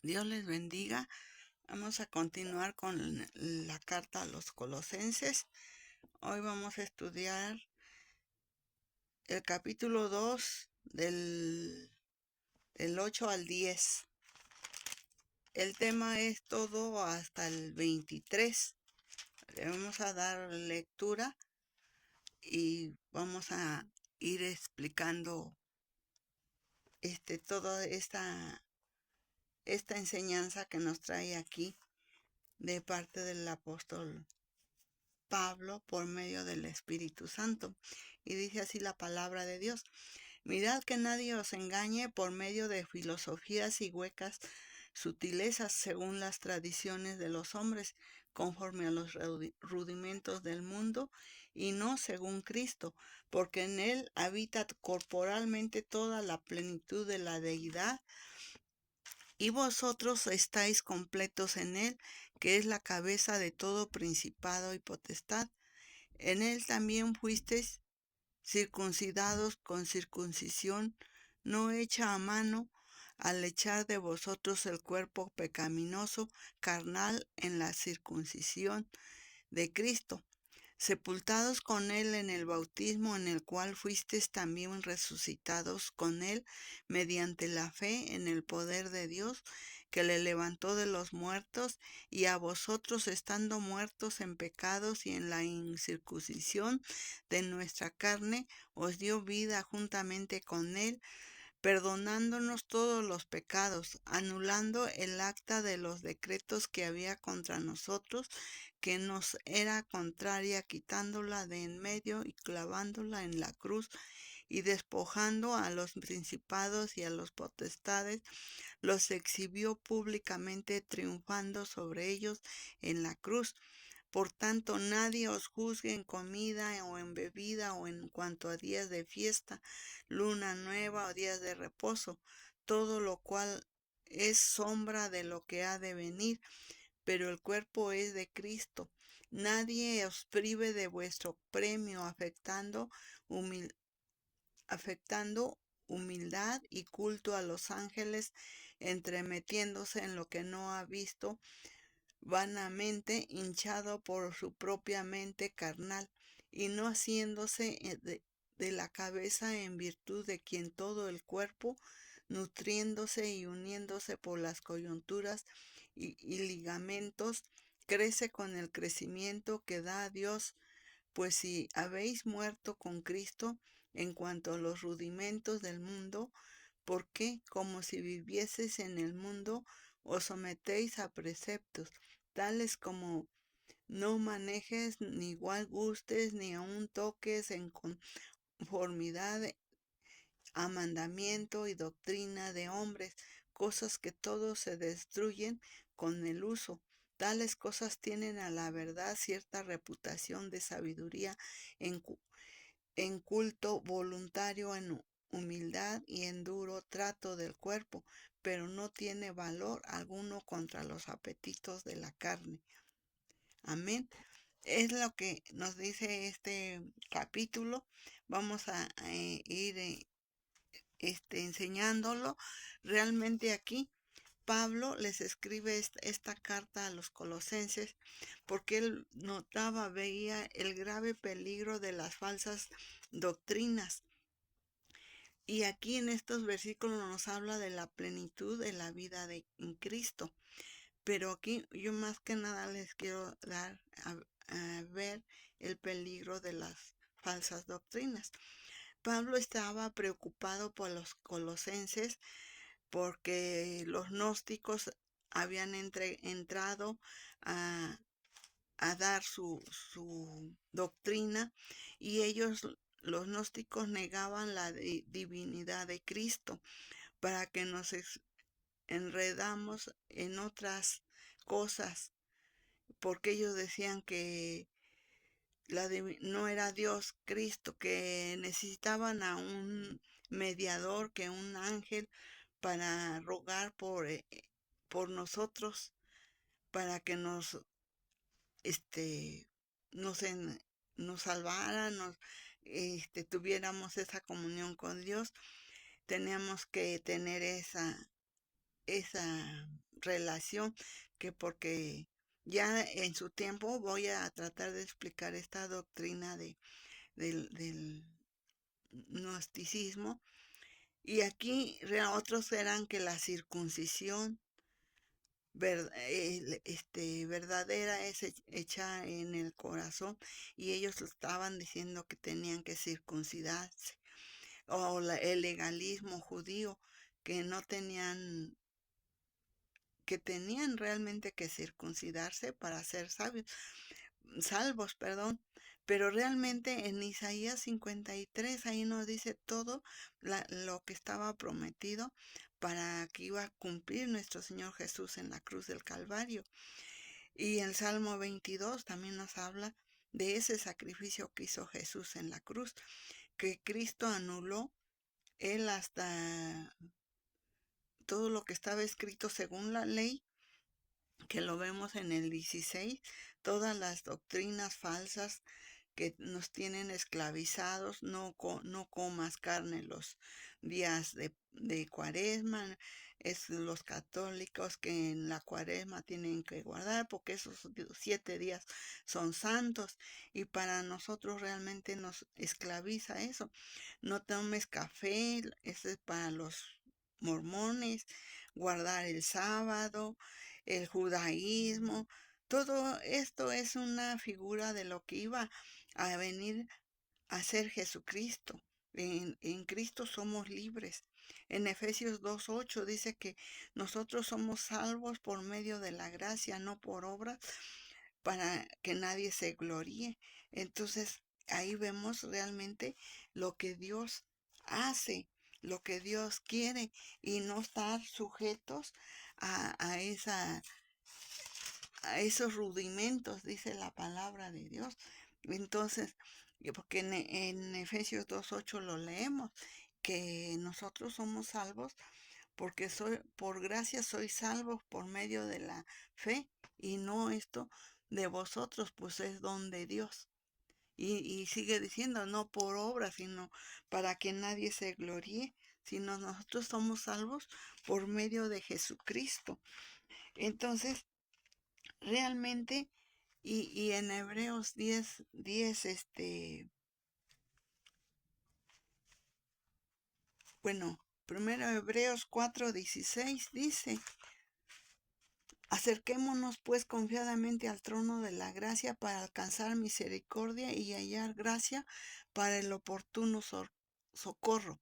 Dios les bendiga. Vamos a continuar con la carta a los Colosenses. Hoy vamos a estudiar el capítulo 2 del 8 al 10. El tema es todo hasta el 23. Le vamos a dar lectura y vamos a ir explicando toda esta enseñanza que nos trae aquí de parte del apóstol Pablo por medio del Espíritu Santo. Y dice así la palabra de Dios: mirad que nadie os engañe por medio de filosofías y huecas sutilezas según las tradiciones de los hombres, conforme a los rudimentos del mundo, y no según Cristo, porque en él habita corporalmente toda la plenitud de la deidad, y vosotros estáis completos en él, que es la cabeza de todo principado y potestad. En él también fuisteis circuncidados con circuncisión no hecha a mano, al echar de vosotros el cuerpo pecaminoso carnal en la circuncisión de Cristo, sepultados con él en el bautismo, en el cual fuisteis también resucitados con él mediante la fe en el poder de Dios, que le levantó de los muertos, y a vosotros, estando muertos en pecados y en la incircuncisión de nuestra carne, os dio vida juntamente con él, perdonándonos todos los pecados, anulando el acta de los decretos que había contra nosotros, que nos era contraria, quitándola de en medio y clavándola en la cruz, y despojando a los principados y a los potestades, los exhibió públicamente, triunfando sobre ellos en la cruz. Por tanto, nadie os juzgue en comida o en bebida o en cuanto a días de fiesta, luna nueva o días de reposo, todo lo cual es sombra de lo que ha de venir, pero el cuerpo es de Cristo. Nadie os prive de vuestro premio, afectando humildad y culto a los ángeles, entremetiéndose en lo que no ha visto, vanamente hinchado por su propia mente carnal, y no haciéndose de la cabeza, en virtud de quien todo el cuerpo, nutriéndose y uniéndose por las coyunturas y ligamentos, crece con el crecimiento que da a Dios. Pues si habéis muerto con Cristo en cuanto a los rudimentos del mundo, ¿por qué, como si vivieseis en el mundo, os sometéis a preceptos, tales como no manejes, ni igual gustes, ni aun toques en conformidad a mandamiento y doctrina de hombres, cosas que todos se destruyen con el uso? Tales cosas tienen a la verdad cierta reputación de sabiduría en, en culto voluntario, en humildad y en duro trato del cuerpo, pero no tiene valor alguno contra los apetitos de la carne. Amén. Es lo que nos dice este capítulo. Vamos a ir enseñándolo. Realmente aquí Pablo les escribe esta carta a los colosenses porque él veía el grave peligro de las falsas doctrinas. Y aquí en estos versículos nos habla de la plenitud de la vida en Cristo. Pero aquí yo más que nada les quiero dar a ver el peligro de las falsas doctrinas. Pablo estaba preocupado por los colosenses porque los gnósticos habían entrado a, a dar su doctrina, y ellos, los gnósticos, negaban la divinidad de Cristo, para que nos enredamos en otras cosas, porque ellos decían que no era Dios Cristo, que necesitaban a un mediador, que un ángel, para rogar por nosotros, para que este, nos, nos salvara, tuviéramos esa comunión con Dios. Teníamos que tener esa relación, que porque ya en su tiempo voy a tratar de explicar esta doctrina del gnosticismo. Y aquí otros eran que la circuncisión verdadera es hecha en el corazón, y ellos estaban diciendo que tenían que circuncidarse, o el legalismo judío, que no tenían, que tenían realmente que circuncidarse para ser salvos, perdón. Pero realmente en Isaías 53 ahí nos dice todo lo que estaba prometido para que iba a cumplir nuestro Señor Jesús en la cruz del Calvario. Y el Salmo 22 también nos habla de ese sacrificio que hizo Jesús en la cruz, que Cristo anuló, él hasta todo lo que estaba escrito según la ley, que lo vemos en el 16, todas las doctrinas falsas que nos tienen esclavizados. No comas carne los días de cuaresma. Es los católicos que en la cuaresma tienen que guardar, porque esos 7 días son santos, y para nosotros realmente nos esclaviza eso. No tomes café, ese es para los mormones. Guardar el sábado, el judaísmo, todo esto es una figura de lo que iba a venir a ser Jesucristo. En Cristo somos libres. En Efesios 2:8 dice que nosotros somos salvos por medio de la gracia, no por obras, para que nadie se gloríe. Entonces, ahí vemos realmente lo que Dios hace, lo que Dios quiere, y no estar sujetos a esos rudimentos, dice la palabra de Dios. Entonces, porque en Efesios 2:8 lo leemos, que nosotros somos salvos porque por gracia sois salvos por medio de la fe, y no esto de vosotros, pues es don de Dios. Y sigue diciendo, no por obra, sino para que nadie se gloríe, sino nosotros somos salvos por medio de Jesucristo. Entonces, realmente, y en Hebreos 10, bueno, primero Hebreos 4:16 dice: acerquémonos pues confiadamente al trono de la gracia para alcanzar misericordia y hallar gracia para el oportuno socorro.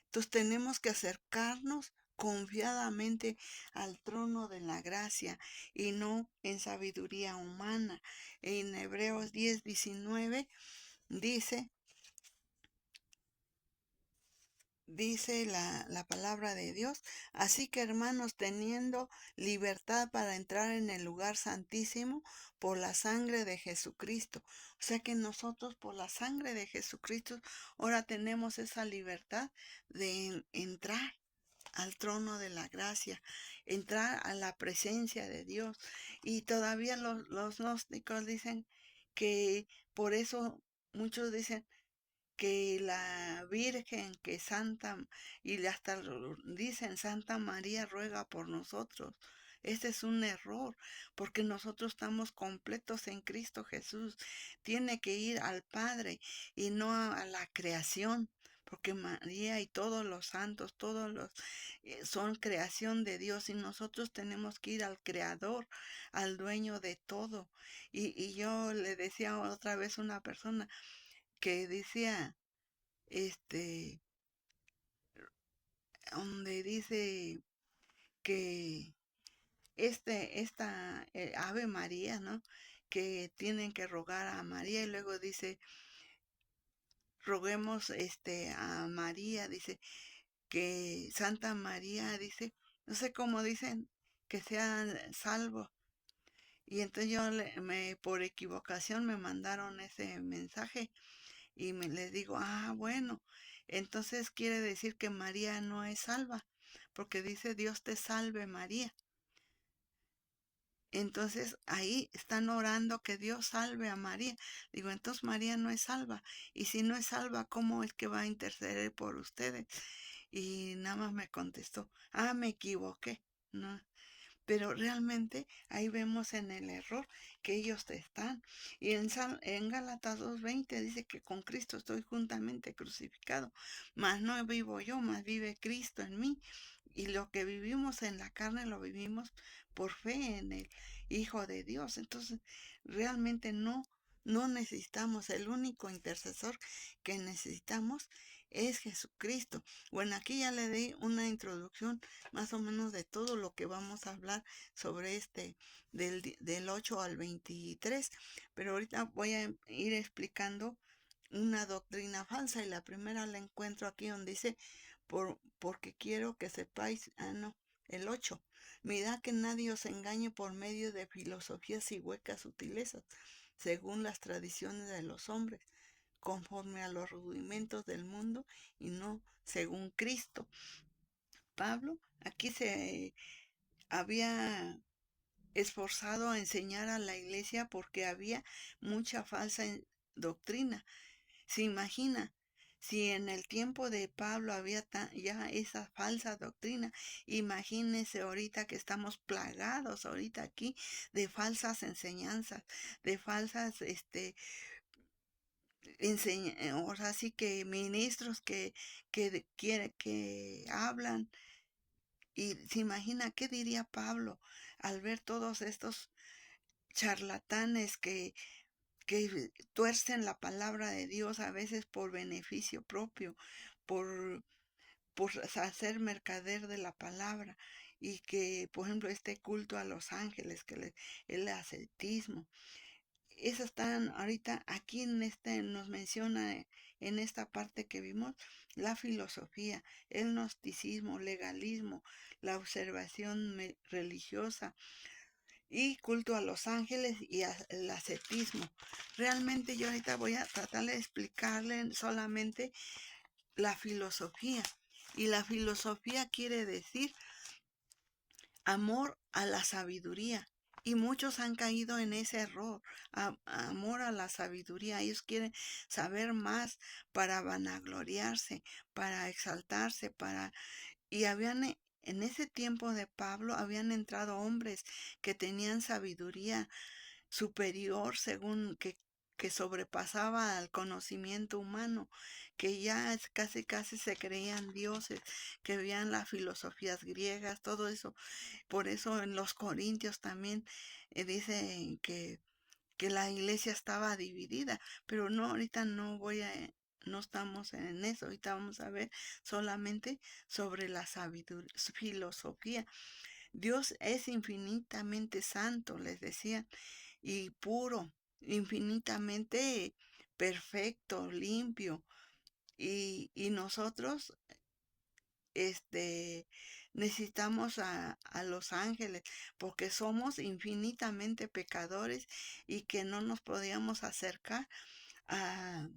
Entonces tenemos que acercarnos confiadamente al trono de la gracia, y no en sabiduría humana. En Hebreos 10:19 dice, dice la palabra de Dios: así que, hermanos, teniendo libertad para entrar en el lugar santísimo por la sangre de Jesucristo. O sea que nosotros, por la sangre de Jesucristo, ahora tenemos esa libertad de entrar al trono de la gracia, entrar a la presencia de Dios. Y todavía los gnósticos dicen que por eso muchos dicen que la Virgen, que Santa, y hasta dicen Santa María ruega por nosotros. Ese es un error, porque nosotros estamos completos en Cristo Jesús. Tiene que ir al Padre y no a la creación, porque María y todos los santos, todos los son creación de Dios, y nosotros tenemos que ir al Creador, al dueño de todo. Y yo le decía otra vez a una persona que decía, este, donde dice que esta Ave María, ¿no? Que tienen que rogar a María, y luego dice, roguemos a María, dice que Santa María, dice, no sé cómo dicen, que sean salvos. Y entonces por equivocación me mandaron ese mensaje, y les digo, bueno, entonces quiere decir que María no es salva, porque dice Dios te salve María. Entonces ahí están orando que Dios salve a María. Digo, entonces María no es salva. Y si no es salva, ¿cómo es que va a interceder por ustedes? Y nada más me contestó, me equivoqué. no. Pero realmente ahí vemos en el error que ellos están. Y en Gálatas 2:20 dice que con Cristo estoy juntamente crucificado, mas no vivo yo, mas vive Cristo en mí. Y lo que vivimos en la carne lo vivimos por fe en el Hijo de Dios. Entonces, realmente no necesitamos, el único intercesor que necesitamos es Jesucristo. Bueno, aquí ya le di una introducción más o menos de todo lo que vamos a hablar sobre del 8 al 23, pero ahorita voy a ir explicando una doctrina falsa y la primera la encuentro aquí donde dice, porque quiero que sepáis, no, el 8, mirad que nadie os engañe por medio de filosofías y huecas sutilezas, según las tradiciones de los hombres, conforme a los rudimentos del mundo y no según Cristo. Pablo aquí se había esforzado a enseñar a la iglesia porque había mucha falsa doctrina. Se imagina, si en el tiempo de Pablo había ya esa falsa doctrina, imagínense ahorita que estamos plagados ahorita aquí de falsas enseñanzas, de falsas, ahora sí que ministros que hablan. Y se imagina qué diría Pablo al ver todos estos charlatanes que tuercen la palabra de Dios a veces por beneficio propio, por, por hacer mercader de la palabra. Y que, por ejemplo, este culto a los ángeles, el ascetismo, esas están ahorita aquí nos menciona en esta parte que vimos la filosofía, el gnosticismo, legalismo, la observación religiosa y culto a los ángeles y el ascetismo. Realmente yo ahorita voy a tratar de explicarle solamente la filosofía. Y la filosofía quiere decir amor a la sabiduría. Y muchos han caído en ese error, amor a la sabiduría. Ellos quieren saber más para vanagloriarse, para exaltarse, y en ese tiempo de Pablo, habían entrado hombres que tenían sabiduría superior según que sobrepasaba al conocimiento humano, que ya casi casi se creían dioses, que veían las filosofías griegas, todo eso. Por eso en los Corintios también dice que la iglesia estaba dividida, pero no, ahorita no estamos en eso, ahorita vamos a ver solamente sobre la sabiduría, filosofía. Dios es infinitamente santo, les decía, y puro, infinitamente perfecto, limpio, y nosotros este, necesitamos a los ángeles porque somos infinitamente pecadores y que no nos podíamos acercar a,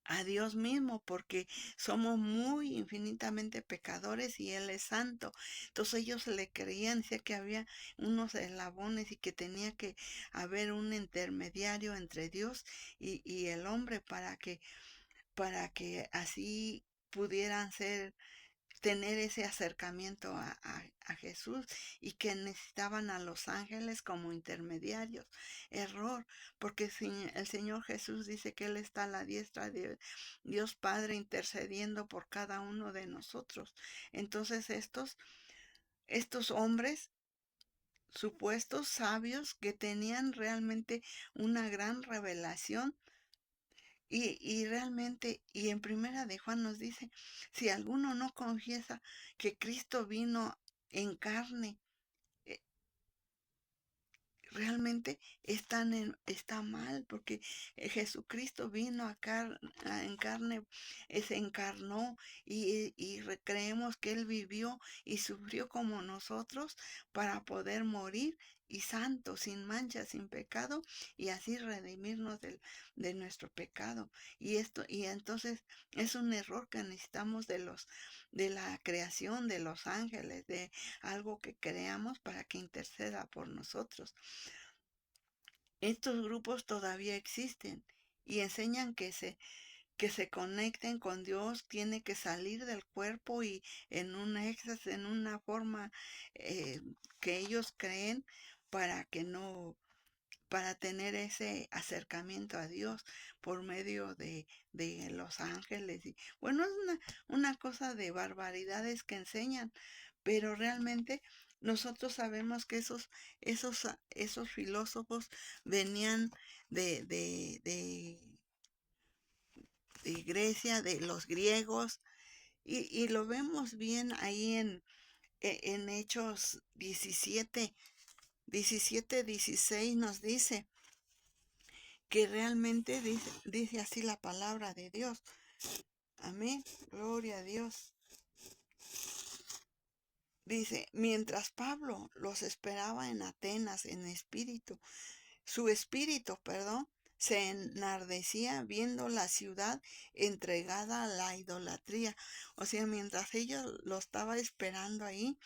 a Dios mismo porque somos muy infinitamente pecadores y Él es santo. Entonces ellos le creían, decía que había unos eslabones y que tenía que haber un intermediario entre Dios y el hombre para que así pudieran tener ese acercamiento a Jesús, y que necesitaban a los ángeles como intermediarios. Error, porque si el Señor Jesús dice que Él está a la diestra de Dios Padre intercediendo por cada uno de nosotros. Entonces estos hombres supuestos sabios que tenían realmente una gran revelación. Y realmente, y en primera de Juan nos dice, si alguno no confiesa que Cristo vino en carne, eh, realmente está mal, porque Jesucristo vino en carne, se encarnó, y creemos que Él vivió y sufrió como nosotros para poder morir y santo, sin mancha, sin pecado, y así redimirnos de nuestro pecado. Y entonces es un error que necesitamos de la creación, de los ángeles, de algo que creamos para que interceda por nosotros. Estos grupos todavía existen y enseñan que se conecten con Dios, tiene que salir del cuerpo y en un éxtasis, en una forma eh, que ellos creen para que no, para tener ese acercamiento a Dios por medio de los ángeles. Y, bueno, es una cosa de barbaridades que enseñan, pero realmente nosotros sabemos que esos filósofos venían de, de, de, de Grecia, de los griegos, y lo vemos bien ahí en Hechos 16 nos dice que realmente dice así la palabra de Dios. Amén, gloria a Dios. Dice, mientras Pablo los esperaba en Atenas su espíritu, perdón, se enardecía viendo la ciudad entregada a la idolatría. O sea, mientras ellos lo estaba esperando ahí,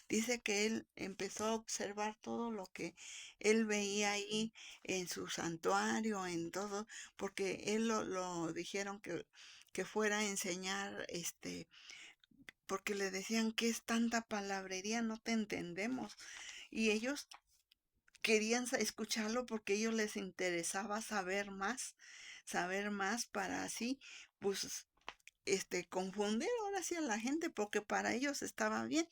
dice que él empezó a observar todo lo que él veía ahí en su santuario, en todo, porque él lo dijeron que fuera a enseñar, porque le decían que es tanta palabrería, no te entendemos. Y ellos querían escucharlo porque a ellos les interesaba saber más para así, pues, confundir ahora sí a la gente, porque para ellos estaba bien.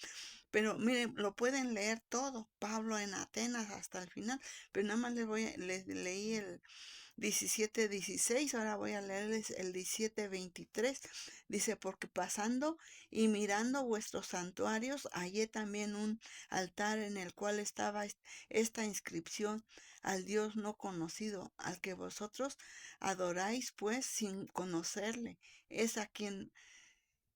Pero miren, lo pueden leer todo, Pablo en Atenas hasta el final, pero nada más les leí el 17:16, ahora voy a leerles el 17:23. Dice, porque pasando y mirando vuestros santuarios, hallé también un altar en el cual estaba esta inscripción: al Dios no conocido, al que vosotros adoráis pues sin conocerle, es a quien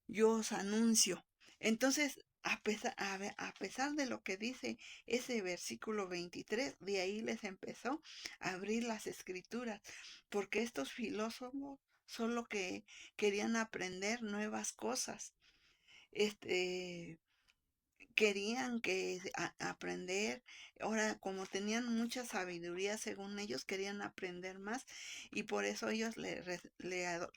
yo os anuncio. Entonces, a pesar de lo que dice ese versículo 23, de ahí les empezó a abrir las escrituras, porque estos filósofos solo que querían aprender nuevas cosas. Este, Querían aprender, ahora como tenían mucha sabiduría según ellos, querían aprender más y por eso ellos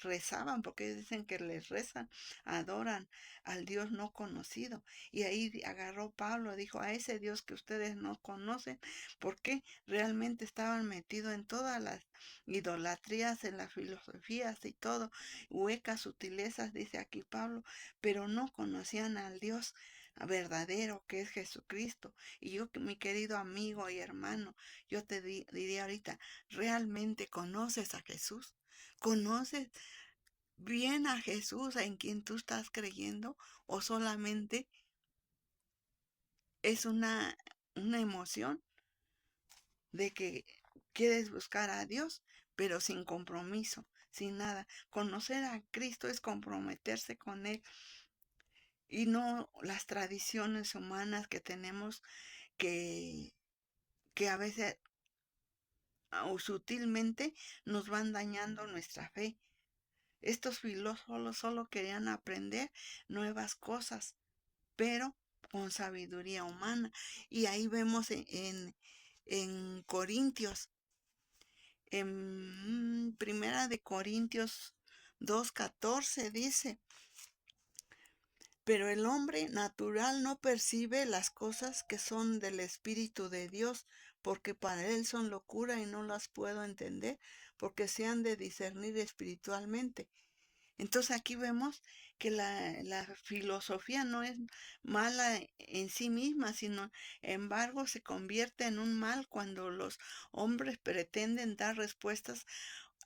rezaban, porque ellos dicen que les rezan, adoran al Dios no conocido. Y ahí agarró Pablo, dijo, a ese Dios que ustedes no conocen, porque realmente estaban metidos en todas las idolatrías, en las filosofías y todo, huecas sutilezas, dice aquí Pablo, pero no conocían al Dios verdadero que es Jesucristo. Y yo, mi querido amigo y hermano, yo te diría ahorita, ¿realmente conoces a Jesús? ¿Conoces bien a Jesús en quien tú estás creyendo? ¿O solamente es una emoción de que quieres buscar a Dios, pero sin compromiso, sin nada? Conocer a Cristo es comprometerse con Él y no las tradiciones humanas que tenemos que, que a veces o sutilmente nos van dañando nuestra fe. Estos filósofos solo querían aprender nuevas cosas, pero con sabiduría humana. Y ahí vemos en Corintios, en Primera de Corintios 2:14 dice, pero el hombre natural no percibe las cosas que son del Espíritu de Dios, porque para él son locura y no las puedo entender, porque se han de discernir espiritualmente. Entonces aquí vemos que la filosofía no es mala en sí misma, sino embargo se convierte en un mal cuando los hombres pretenden dar respuestas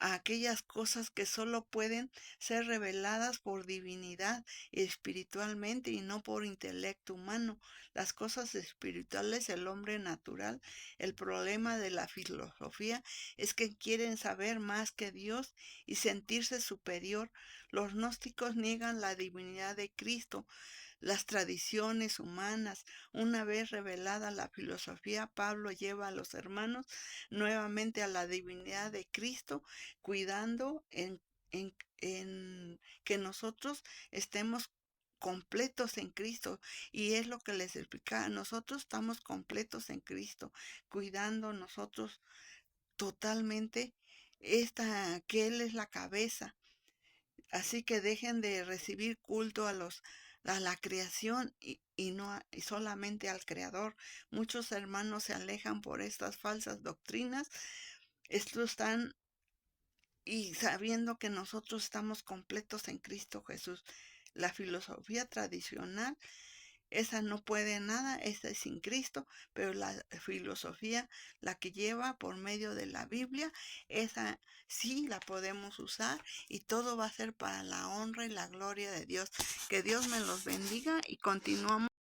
a aquellas cosas que solo pueden ser reveladas por divinidad espiritualmente y no por intelecto humano. Las cosas espirituales, el hombre natural, el problema de la filosofía es que quieren saber más que Dios y sentirse superior. Los gnósticos niegan la divinidad de Cristo, las tradiciones humanas. Una vez revelada la filosofía, Pablo lleva a los hermanos nuevamente a la divinidad de Cristo, cuidando en que nosotros estemos completos en Cristo. Y es lo que les explicaba, nosotros estamos completos en Cristo, cuidando nosotros totalmente que Él es la cabeza. Así que dejen de recibir culto a la creación y y solamente al Creador. Muchos hermanos se alejan por estas falsas doctrinas. Estos están y sabiendo que nosotros estamos completos en Cristo Jesús. La filosofía tradicional, esa no puede nada, esa es sin Cristo, pero la filosofía, la que lleva por medio de la Biblia, esa sí la podemos usar y todo va a ser para la honra y la gloria de Dios. Que Dios me los bendiga y continuamos.